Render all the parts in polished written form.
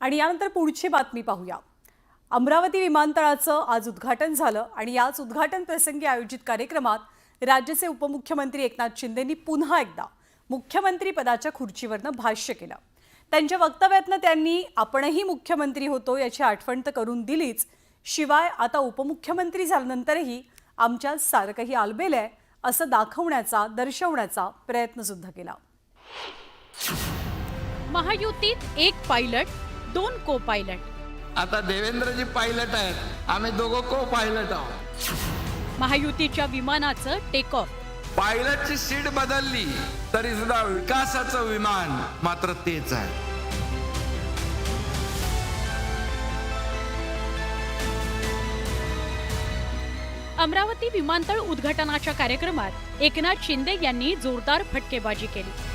आणि यानंतर पुढची बातमी पाहूया। अमरावती विमानतळाचं आज उद्घाटन झालं आणि याच उद्घाटन प्रसंगी आयोजित कार्यक्रमात राज्याचे उपमुख्यमंत्री एकनाथ शिंदेंनी पुन्हा एकदा मुख्यमंत्री पदाच्या खुर्चीवरनं भाष्य केलं। त्यांच्या वक्तव्यातनं त्यांनी आपणही मुख्यमंत्री होतो याची आठवण तर करून दिलीच, शिवाय आता उपमुख्यमंत्री झाल्यानंतरही आमच्या सारखंही आलबेलय असं दर्शवण्याचा प्रयत्न सुद्धा केला। महायुतीत एक पायलट, दोन को पायलट। आता देवेंद्रजी पायलट आहेत, आम्ही दोघं को पायलट आहोत। महायुतीच्या विमानाचं टेक ऑफ। पायलटची सीट बदलली तरी सुद्धा विकासाचं विमान मात्र तेच आहे। अमरावती विमानतळ उद्घाटनाच्या कार्यक्रमात एकनाथ शिंदे यांनी जोरदार फटकेबाजी केली।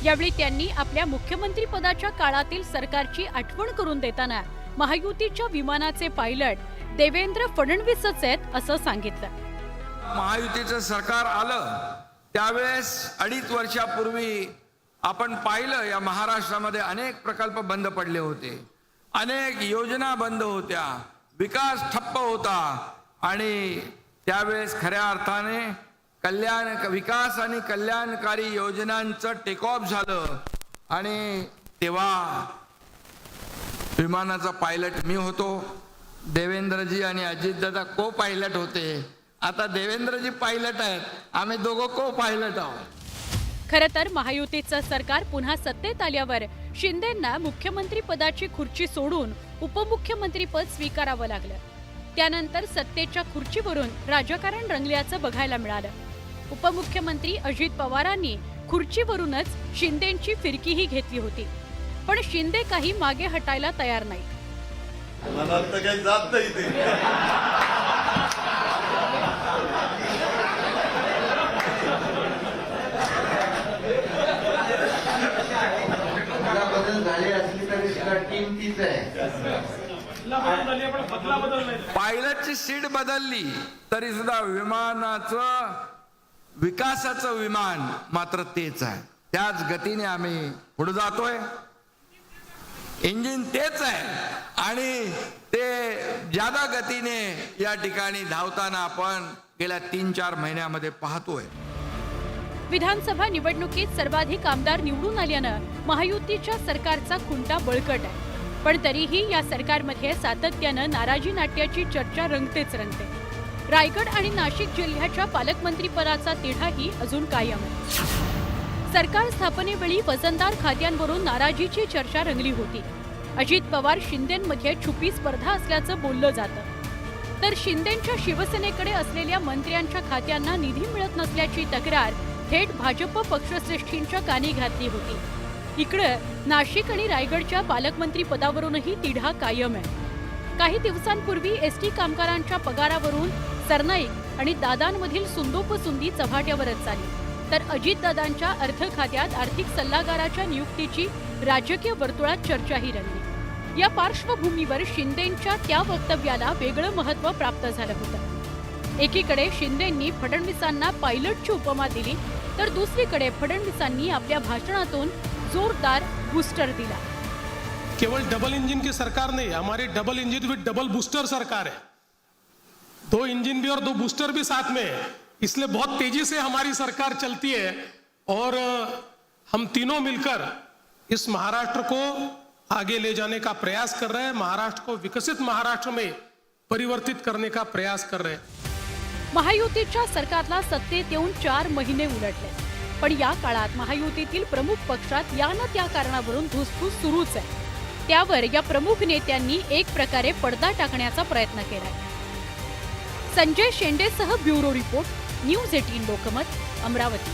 यावेळी त्यांनी आपल्या मुख्यमंत्री पदाच्या काळातील सरकारची आठवण करून देताना महायुतीच्या विमानाचे पायलट देवेंद्र फडणवीसच आहेत असं सांगितलं। महायुतीचं सरकार आलं त्यावेळेस 2.5 वर्षापूर्वी आपण पाहिलं या महाराष्ट्रामध्ये अनेक प्रकल्प बंद पडले होते, अनेक योजना बंद होत्या, विकास ठप्प होता आणि त्यावेळेस खऱ्या अर्थाने विकास आणि कल्याणकारी योजनांचं टेक ऑफ झालं आणि तेव्हा विमानाचा पायलट मी होतो, देवेंद्रजी आणि अजितदादा को पायलट होते। आता देवेंद्रजी पायलट आहेत, आम्ही दोघं को पायलट आहोत। खरं तर महायुतीचं सरकार पुन्हा सत्तेत आल्यावर शिंदेंना मुख्यमंत्री पदाची खुर्ची सोडून उपमुख्यमंत्री पद स्वीकारावं लागलं। त्यानंतर सत्तेच्या खुर्चीवरून राजकारण रंगल्याचं बघायला मिळालं। उपमुख्यमंत्री अजित पवारांनी खुर्चीवरूनच शिंदेंची फिरकीही घेतली होती, पण शिंदे काही मागे हटायला तयार नाही। मनात तर काही जात नाही ते। पायलटची सीट बदलली तरी सुद्धा विमानाचं विकासाचं विमान मात्र तेच आहे। त्याच गतीने आम्ही पुढे जातोय, इंजिन तेच आहे आणि ते ज्यादा गतीने या ठिकाणी धावताना आपण गेल्या 3-4 महिन्यामध्ये पाहतोय। विधानसभा निवडणुकीत सर्वाधिक आमदार निवडून आल्यानं महायुतीच्या सरकारचा खुंटा बळकट आहे, पण तरीही या सरकारमध्ये सातत्यानं नाराजी नाट्याची चर्चा रंगतेच रंगते। रायगड आणि नाशिक जिल्ह्याच्या पालकमंत्रीपदाचा तिढाही अजून कायम आहे। सरकार स्थापनेवेळी वजनदार खाद्यांवरून नाराजीची चर्चा रंगली होती। अजित पवार शिंदेंमध्ये छुपी स्पर्धा असल्याचं बोललं जातं, तर शिंदेंच्या शिवसेनेकडे असलेल्या मंत्र्यांच्या खात्यांना निधी मिळत नसल्याची तक्रार थेट भाजप पक्षश्रेष्ठींच्या कानी घातली होती। इकडं नाशिक आणि रायगडच्या पालकमंत्री पदावरूनही तिढा कायम आहे। काही दिवसांपूर्वी एसटी कामगारांच्या पगारावरून सरनाईक आणि दादांमधील सुंदोपसुंदी चव्हाट्यावरच आली, तर अजितदादांच्या अर्थ खात्यात आर्थिक सल्लागाराच्या नियुक्तीची राजकीय वर्तुळात चर्चाही रंगली। या पार्श्वभूमीवर शिंदेंच्या त्या वक्तव्याला वेगळं महत्त्व प्राप्त झालं होतं। एकीकडे शिंदेंनी फडणवीसांना पायलटची उपमा दिली, तर दुसरीकडे फडणवीसांनी आपल्या भाषणातून जोरदार बूस्टर दिला। केवल डबल इंजन की सरकार नहीं, हमारी डबल इंजन विद डबल बूस्टर सरकार है। 2 इंजन भी और 2 बूस्टर भी साथ में है, इसलिए बहुत तेजी से हमारी सरकार चलती है और हम तीनों मिलकर इस महाराष्ट्र को आगे ले जाने का प्रयास कर रहे हैं, महाराष्ट्र को विकसित महाराष्ट्र में परिवर्तित करने का प्रयास कर रहे हैं। महायुतीच्या सरकारला सत्तेत येऊन 4 महिने उलटले, पण या काळात महायुतीतील प्रमुख पक्षात या न त्या कारणावरून धुसफूस सुरूच आहे। त्यावर या प्रमुख नेत्यांनी एक प्रकारे पडदा टाकण्याचा प्रयत्न केलाय। संजय शेंडेसह bureau report, news 18 Lokmat, Amravati.